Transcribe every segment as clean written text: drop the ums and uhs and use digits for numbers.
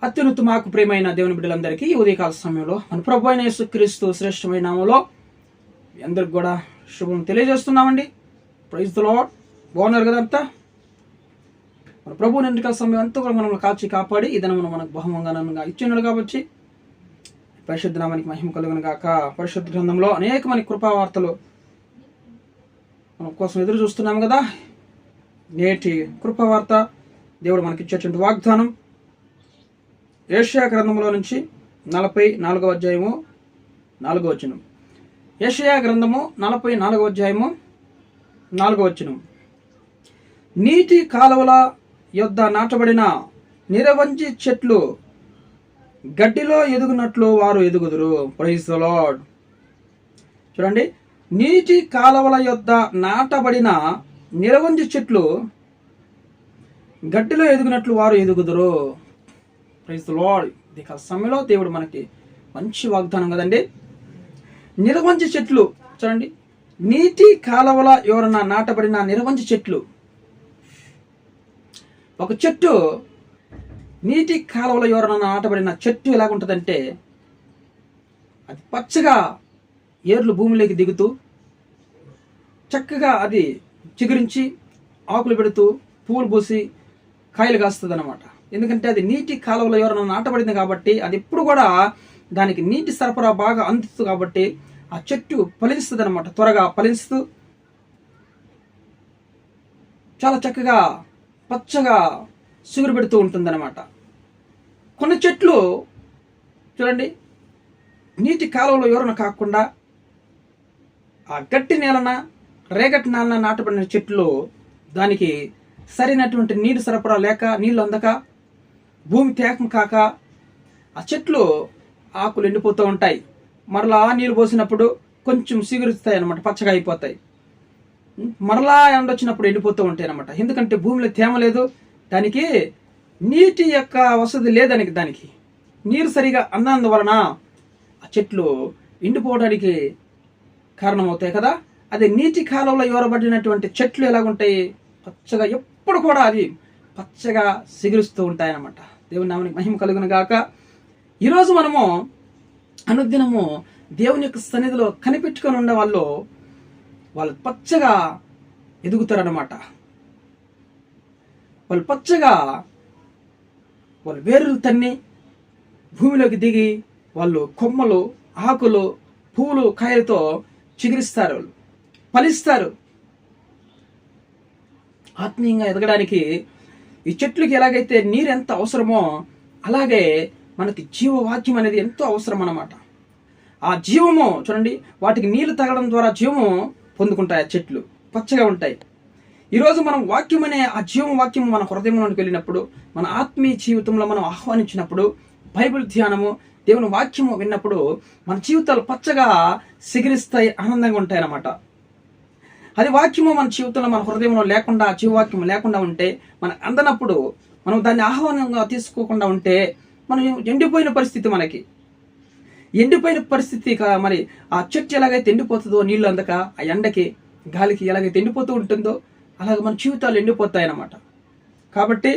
అత్యున్నతమాకు ప్రియమైన దేవుని బిడ్డలందరికీ ఈ ఉదయకాల సమయంలో మన ప్రభు అయిన యేసుక్రీస్తు శ్రేష్టమైన నామములో మీ అందరికి కూడా శుభం తెలియజేస్తున్నామండి. Praise the lord. బాగున్నారు కదా అంతా? మన ప్రభు నిండికాల సమయం అంతా కూడా మనల్ని కాచి కాపాడి ఈ దినమును మనకు బహుమంగా ఇచ్చినాడు కాబట్టి పరిశుద్ధ నామానికి మహిమ కలుగును గాక. పరిశుద్ధ గ్రంథంలో అనేక మనకి కృపావార్తలు మన కోసం ఎదురు చూస్తున్నాము కదా. నేటి కృపావార్త దేవుడు మనకి ఇచ్చేటువంటి వాగ్దానం యెషయా గ్రంథంలో నుంచి 44వ అధ్యాయము 4వ వచనం. యెషయా గ్రంథము 44వ అధ్యాయము 4వ వచనం. నీటి కాలువల యొద్ద నాటబడిన నిరవంజి చెట్లు గడ్డిలో ఎదుగునట్లు వారు ఎదుగుదురు. Praise the lord. చూడండి, నీటి కాలువల యొద్ద నాటబడిన నిరవంజి చెట్లు గడ్డిలో ఎదుగునట్లు వారు ఎదుగుదురు. Praise the lord. ఈ సమయంలో దేవుడు మనకి మంచి వాగ్దానం కదండి. నిరవంజి చెట్లు చూడండి, నీటి కాలువల ఎవరన్నా నాటబడిన నిరవంజి చెట్లు. ఒక చెట్టు నీటి కాలువలో ఎవరన్నా నాటబడిన చెట్టు ఎలాగుంటుందంటే అది పచ్చగా ఏర్లు భూమిలోకి దిగుతూ చక్కగా అది చిగురించి ఆకులు పెడుతూ పువ్వులు పూసి కాయలు కాస్తుంది అన్నమాట. ఎందుకంటే అది నీటి కాలువలో ఎవరైనా నాటబడింది కాబట్టి అది ఎప్పుడు కూడా దానికి నీటి సరఫరా బాగా అందుతుంది కాబట్టి ఆ చెట్టు ఫలిస్తుంది అనమాట. త్వరగా ఫలిస్తూ చాలా చక్కగా పచ్చగా చిగురు పెడుతూ ఉంటుంది అనమాట. కొన్ని చెట్లు చూడండి, నీటి కాలువలో ఎవరైనా కాకుండా ఆ గట్టి నేలన రేగటి నేలన నాటబడిన చెట్లు దానికి సరైనటువంటి నీరు సరఫరా లేక నీళ్ళు అందక భూమి తేకం కాక ఆ చెట్లు ఆకులు ఎండిపోతూ ఉంటాయి. మరలా నీళ్ళు పోసినప్పుడు కొంచెం సిగురుస్తాయి అనమాట, పచ్చగా అయిపోతాయి. మరలా ఎండ వచ్చినప్పుడు ఎండిపోతూ ఉంటాయి అనమాట. ఎందుకంటే భూమిలో తేమ లేదు, దానికి నీటి యొక్క వసతి లేదానికి, దానికి నీరు సరిగా అందందువలన ఆ చెట్లు ఎండిపోవడానికి కారణమవుతాయి కదా. అదే నీటి కాలంలో ఎవరబడినటువంటి చెట్లు ఎలాగుంటాయి? పచ్చగా ఎప్పుడు కూడా అది పచ్చగా సిగురుస్తూ ఉంటాయన్నమాట. దేవుని నామానికి మహిమ కలుగును గాక. ఈరోజు మనము అనుదినము దేవుని యొక్క సన్నిధిలో కనిపెట్టుకొని ఉండే వాళ్ళు పచ్చగా ఎదుగుతారన్నమాట. వాళ్ళు పచ్చగా వాళ్ళు వేర్లు తన్ని భూమిలోకి దిగి వాళ్ళు కొమ్మలు, ఆకులు, పువ్వులు, కాయలతో చిగురిస్తారు, వాళ్ళు ఫలిస్తారు. ఆత్మీయంగా ఎదగడానికి ఈ చెట్లకి ఎలాగైతే నీరు ఎంత అవసరమో అలాగే మనకి జీవవాక్యం అనేది ఎంతో అవసరం అన్నమాట. ఆ జీవము చూడండి, వాటికి నీళ్లు తగలడం ద్వారా జీవము పొందుకుంటాయి. ఆ చెట్లు పచ్చగా ఉంటాయి. ఈరోజు మనం వాక్యం అనే ఆ వాక్యం మన హృదయంలోకి వెళ్ళినప్పుడు, మన ఆత్మీయ జీవితంలో మనం ఆహ్వానించినప్పుడు, బైబిల్ ధ్యానము, దేవుని వాక్యము విన్నప్పుడు మన జీవితాలు పచ్చగా సిగిరిస్తాయి, ఆనందంగా ఉంటాయి అన్నమాట. అది వాక్యము మన జీవితంలో మన హృదయంలో లేకుండా, జీవవాక్యం లేకుండా ఉంటే, మన అందనప్పుడు మనం దాన్ని ఆహ్వానంగా తీసుకోకుండా ఉంటే మనం ఎండిపోయిన పరిస్థితి. మనకి ఎండిపోయిన పరిస్థితి. మరి ఆ చెట్టు ఎలాగైతే ఎండిపోతుందో నీళ్ళు అందక, ఆ ఎండకి గాలికి ఎలాగైతే ఎండిపోతూ ఉంటుందో అలాగే మన జీవితాలు ఎండిపోతాయన్నమాట. కాబట్టి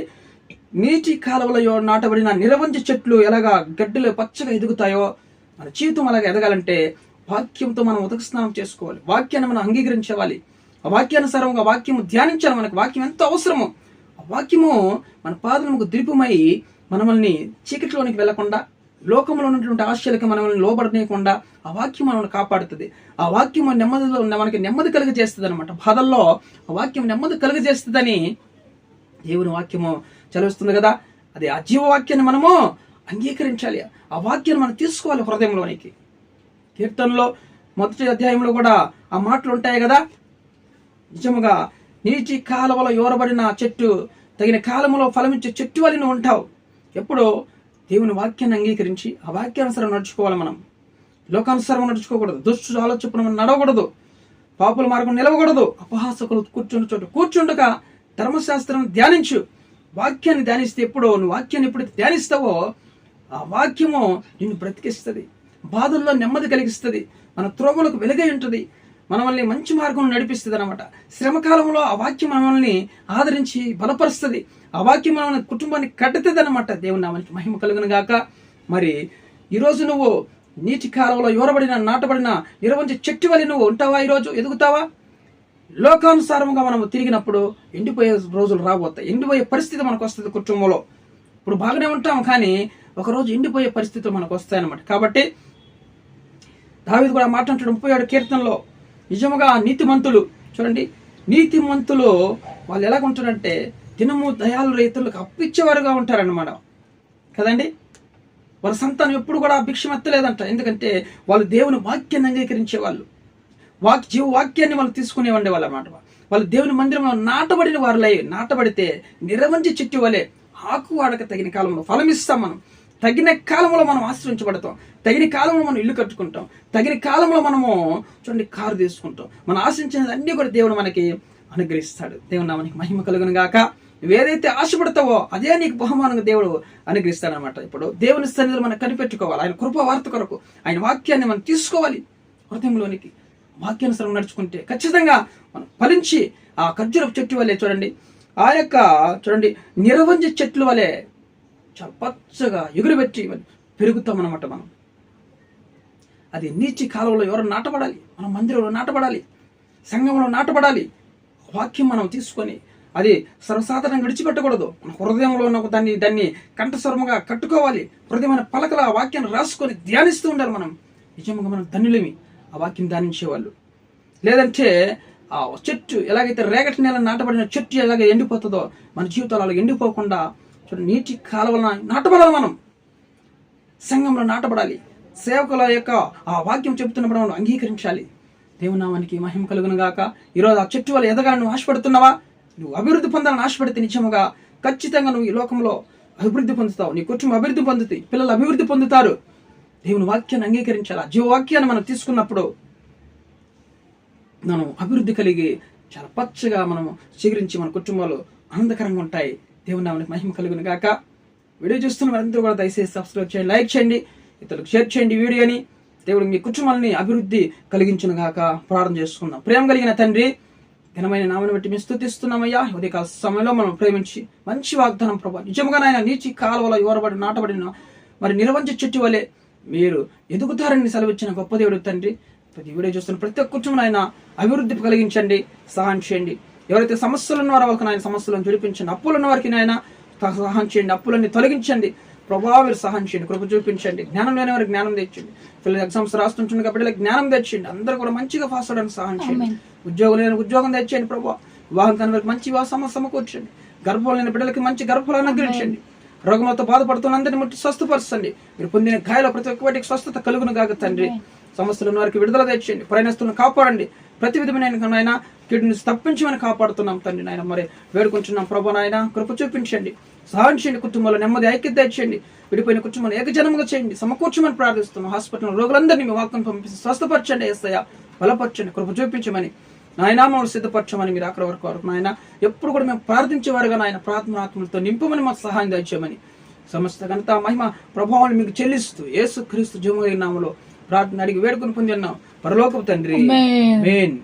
నీటి కాలువలో నాటబడిన నిరవంజి చెట్లు ఎలాగా గడ్డిలో పచ్చగా ఎదుగుతాయో మన జీవితం అలాగే ఎదగాలంటే వాక్యంతో మనం ఉదక స్నానం చేసుకోవాలి. వాక్యాన్ని మనం అంగీకరించాలి. ఆ వాక్యానుసారంగా వాక్యము ధ్యానించాలి. మనకు వాక్యం ఎంతో అవసరము. ఆ వాక్యము మన పాదములకు దీపమై మనల్ని చీకటిలోనికి వెళ్లకుండా, లోకంలో ఉన్నటువంటి ఆశయాలకి మనల్ని లోబడనీయకుండా ఆ వాక్యం మనల్ని కాపాడుతుంది. ఆ వాక్యం మనకి నెమ్మది కలుగజేస్తుంది అనమాట. బాధల్లో ఆ వాక్యం నెమ్మది కలుగజేస్తుందని దేవుని వాక్యము చదివిస్తుంది కదా. అది ఆ జీవవాక్యాన్ని మనము అంగీకరించాలి. ఆ వాక్యాన్ని మనం తీసుకోవాలి హృదయంలోనికి. కీర్తనలో 1వ అధ్యాయంలో కూడా ఆ మాటలు ఉంటాయి కదా. నిజముగా నీటి కాలువలో యోరబడిన చెట్టు తగిన కాలంలో ఫలమిచ్చే చెట్టు వలె నువ్వు ఉంటావు. ఎప్పుడో దేవుని వాక్యాన్ని అంగీకరించి ఆ వాక్యానుసారం నడుచుకోవాలి. మనం లోకానుసారం నడుచుకోకూడదు. దుష్టు ఆలోచన మనం నడవకూడదు. పాపుల మార్గం నిలవకూడదు. అపహాసకులు కూర్చుండు చోటు కూర్చుండగా ధర్మశాస్త్రం ధ్యానించు. వాక్యాన్ని ధ్యానిస్తే నువ్వు వాక్యాన్ని ఎప్పుడైతే ధ్యానిస్తావో ఆ వాక్యము నిన్ను బ్రతికిస్తుంది. బాధల్లో నెమ్మది కలిగిస్తుంది. మన త్రోవలకు వెలుగై ఉంటుంది. మనల్ని మంచి మార్గంలో నడిపిస్తుంది అనమాట. శ్రమకాలంలో ఆ వాక్యం మనల్ని ఆదరించి బలపరుస్తుంది. ఆ వాక్యం మన కుటుంబాన్ని కట్టుతుంది అనమాట. దేవుని నామానికి మహిమ కలుగును గాక. మరి ఈరోజు నువ్వు నీటి కాలంలో ఎవరబడిన నాటబడిన నిరవంచి చెట్టు వల్ల నువ్వు ఉంటావా? ఈరోజు ఎదుగుతావా? లోకానుసారంగా మనం తిరిగినప్పుడు ఎండిపోయే రోజులు రాబోతాయి. ఎండిపోయే పరిస్థితి మనకు వస్తుంది కుటుంబంలో. ఇప్పుడు బాగానే ఉంటాం, కానీ ఒకరోజు ఎండిపోయే పరిస్థితులు మనకు వస్తాయన్నమాట. కాబట్టి దావీదు కూడా మాట్లాడుతాడు 37 కీర్తనలో, నిజముగా నీతిమంతులు చూడండి, నీతిమంతులు వాళ్ళు ఎలాగుంటారంటే దినము దయాలు రైతులకు అప్పిచ్చేవారుగా ఉంటారన్నమాట కదండి. వాళ్ళ సంతానం ఎప్పుడు కూడా భిక్షమెత్తలేదంట. ఎందుకంటే వాళ్ళు దేవుని వాక్యాన్ని అంగీకరించే వాళ్ళు, జీవ వాక్యాన్ని వాళ్ళు తీసుకునే ఉండేవాళ్ళు అన్నమాట. వాళ్ళు దేవుని మందిరంలో నాటబడిన వారులై, నాటబడితే నిరవంచి చెట్టు వలె ఆకు వాడక తగిన కాలంలో ఫలమిస్తాం. మనం తగిన కాలంలో మనం ఆశ్రయించబడతాం, తగిన కాలంలో మనం ఇల్లు కట్టుకుంటాం, తగిన కాలంలో మనము చూడండి కారు తీసుకుంటాం. మనం ఆశించినది అన్ని కూడా దేవుడు మనకి అనుగ్రహిస్తాడు. దేవుని నామానికి మహిమ కలుగును గాక. నువ్వేదైతే ఆశపడతావో అదే నీకు బహుమానంగా దేవుడు అనుగ్రహిస్తాడనమాట. ఇప్పుడు దేవుని సన్నిధిలో మనం కనిపెట్టుకోవాలి. ఆయన కృపా వార్త కొరకు ఆయన వాక్యాన్ని మనం తీసుకోవాలి హృదయంలోనికి. వాక్యానుసారం నడుచుకుంటే ఖచ్చితంగా మనం ఫలించి ఆ ఖర్జూరపు చెట్టు వల్లే చూడండి, ఆ యొక్క చూడండి నిరవంజ చెట్లు వలె చాలా పచ్చగా ఎగురుబెట్టి పెరుగుతామన్నమాట. మనం అది నీటి కాలంలో ఎవరు నాటబడాలి, మన మందిరంలో నాటబడాలి, సంఘంలో నాటబడాలి. వాక్యం మనం తీసుకొని అది సర్వసాధారణంగా విడిచిపెట్టకూడదు. మన హృదయంలో ఉన్న దాన్ని కంఠస్వరముగా కట్టుకోవాలి. హృదయమైన పలకల ఆ వాక్యాన్ని రాసుకొని ధ్యానిస్తూ ఉండాలి. మనం నిజంగా మనం ధన్యులేమి ఆ వాక్యం ధ్యానించేవాళ్ళు. లేదంటే ఆ చెట్టు ఎలాగైతే రేగటి నేల నాటబడిన చెట్టు ఎలాగ ఎండిపోతుందో మన జీవితాలు అలా ఎండిపోకుండా చూడండి నీటి కాలువల నాటబడాలి. మనం సంఘంలో నాటబడాలి. సేవకుల యొక్క ఆ వాక్యం చెబుతున్నప్పుడు మనం అంగీకరించాలి. దేవుని నామానికి మహిమ కలుగును గాక. ఈరోజు ఆ చెట్టు వల్ల ఎదగా నువ్వు ఆశపడుతున్నావా? నువ్వు అభివృద్ధి పొందాలని ఆశపడితే నిజముగా ఖచ్చితంగా నువ్వు ఈ లోకంలో అభివృద్ధి పొందుతావు. నీ కుటుంబం అభివృద్ధి పొందుతాయి, పిల్లలు అభివృద్ధి పొందుతారు. దేవుని వాక్యాన్ని అంగీకరించాలి. జీవవాక్యాన్ని మనం తీసుకున్నప్పుడు మనం అభివృద్ధి కలిగి చాలా పచ్చగా మనము చిగురించి మన కుటుంబాలు ఆనందకరంగా ఉంటాయి. దేవుని నామానికి మహిమ కలుగును గాక. వీడియో చూస్తున్న వారందరూ కూడా దయచేసి సబ్స్క్రైబ్ చేయండి, లైక్ చేయండి, ఇతరులకు షేర్ చేయండి వీడియోని. దేవుడు మీ కుటుంబాలని అభివృద్ధి కలిగించును గాక. ప్రార్థన చేసుకుందాం. ప్రేమ కలిగిన తండ్రి, ఘనమైన నామని బట్టి మేము స్తుతిస్తున్నామయ్యా. ఉదయకాల సమయంలో మనం ప్రేమించి మంచి వాగ్దానం ప్రభా, నిజంగా నాయన నీటి కాలువలో ఎవరబడి నాటబడిన మరి నిరవంజ చెట్టు వలె మీరు ఎదుగుతారని సెలవిచ్చిన గొప్ప దేవుడు తండ్రి. ప్రతి వీడియో చూస్తున్న ప్రతి ఒక్క కుటుంబం ఆయన అభివృద్ధి కలిగించండి, సహాయం చేయండి. ఎవరైతే సమస్యలు ఉన్నారో వాళ్ళకి ఆయన సమస్యలను చూపించండి. అప్పులు ఉన్న వారికి ఆయన సహాయం చేయండి, అప్పులన్నీ తొలగించండి ప్రభావ. మీరు సహాయం చేయండి, కృప చూపించండి. జ్ఞానం లేని వారికి జ్ఞానం తెచ్చండి. పిల్లలు ఎగ్జామ్స్ రాస్తుంటుంది కాబట్టి జ్ఞానం తెచ్చండి. అందరూ కూడా మంచిగా పాస్ అవడానికి సహాయం చేయండి. ఉద్యోగం లేని ఉద్యోగం తెచ్చండి ప్రభావ. వివాహం కాని వారికి మంచి వివాహ సమకూర్చండి. గర్భం లేని బిడ్డలకి మంచి గర్భఫలాన్ని అనుగ్రహించండి. రోగంతో బాధపడుతున్న అందరినీ ముట్టి స్వస్థపరచండి. మీరు పొందిన గాయాల ప్రతి ఒక్క వాటికి స్వస్థత కలుగును గాక తండ్రి. సమస్యలు ఉన్న వారికి విడుదల తెచ్చండి. ప్రయాణిస్తులను కాపాడండి. ప్రతి విధమైన కీడుని తప్పించమని కాపాడుతున్నాం తండ్రి నాయన. మరి వేడుకుంటున్నాం ప్రభా నాయన, కృప చూపించండి, సహాయం చేయండి. కుటుంబంలో నెమ్మది ఐక్యత తెచ్చండి. విడిపోయిన కుటుంబాన్ని ఏకజనముగా చేయండి, సమకూర్చమని ప్రార్థిస్తున్నాం. హాస్పిటల్ రోగులందరినీ మీ వాక్యం పంపిస్తే స్వస్థపరచండి, యేసయ్య బలపరచండి, కృప చూపించమని నాయన మమ్మల్ని సిద్ధపరచమని మీరు అక్కడ వరకు నాయన ఎప్పుడు కూడా మేము ప్రార్థించేవారుగా నాయన ప్రార్థనాత్మలతో నింపమని మాకు సహాయం దయచేయమని సమస్త ఘనత మహిమ ప్రభావాన్ని మీకు చెల్లిస్తూ యేసుక్రీస్తు జీవమైన నామములో ప్రార్థన అడిగి వేడుకొని పొంది ఉన్నాం పరలోకపు తండ్రి. ఆమేన్.